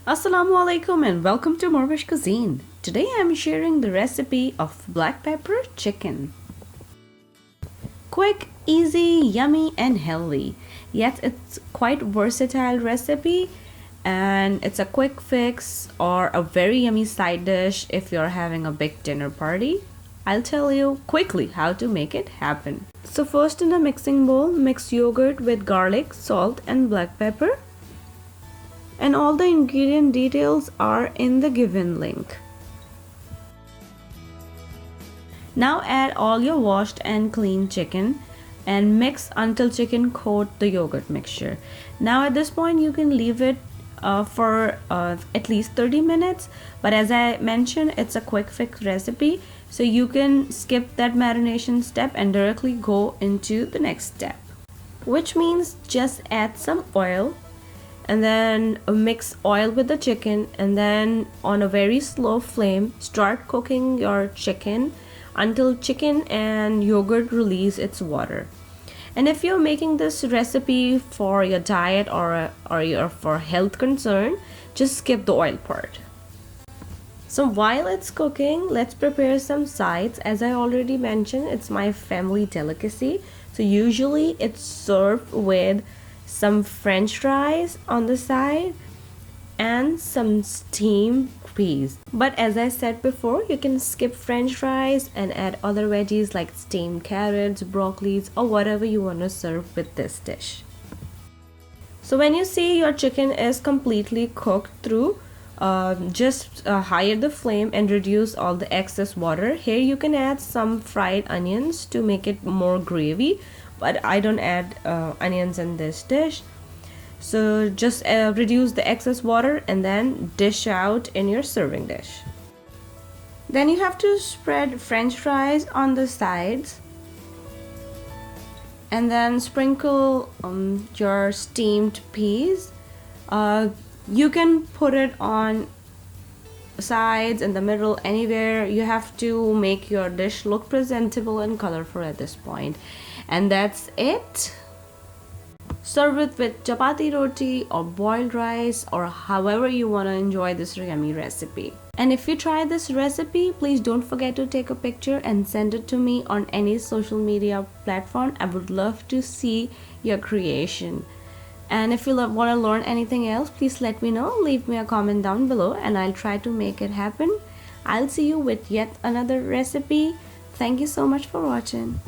Assalamu alaikum and welcome to morEwish cuisine. Today I'm sharing the recipe of black pepper chicken. Quick, easy, yummy and healthy. Yet it's quite versatile recipe and it's a quick fix or a very yummy side dish if you're having a big dinner party. I'll tell you quickly how to make it happen. So first in a mixing bowl, mix yogurt with garlic, salt and black pepper. And all the ingredient details are in the given link. Now add all your washed and clean chicken and mix until chicken coat the yogurt mixture. Now at this point you can leave it for at least 30 minutes, but as I mentioned, it's a quick fix recipe, so you can skip that marination step and directly go into the next step, which means just add some oil and then mix oil with the chicken, and then on a very slow flame start cooking your chicken until chicken and yogurt release its water. And if you're making this recipe for your diet or your for health concern, just skip the oil part. So while it's cooking, let's prepare some sides. As I already mentioned, it's my family delicacy, so usually it's served with some french fries on the side and some steamed peas. But as I said before, you can skip french fries and add other veggies like steamed carrots, broccolis or whatever you want to serve with this dish. So when you see your chicken is completely cooked through, just higher the flame and reduce all the excess water. Here you can add some fried onions to make it more gravy, but I don't add onions in this dish. So just reduce the excess water and then dish out in your serving dish. Then you have to spread french fries on the sides and then sprinkle your steamed peas. You can put it on sides, in the middle, anywhere. You have to make your dish look presentable and colorful at this point. And that's it. Serve it with chapati roti or boiled rice or however you want to enjoy this yummy recipe. And if you try this recipe, please don't forget to take a picture and send it to me on any social media platform. I would love to see your creation. And if you want to learn anything else, please let me know. Leave me a comment down below and I'll try to make it happen. I'll see you with yet another recipe. Thank you so much for watching.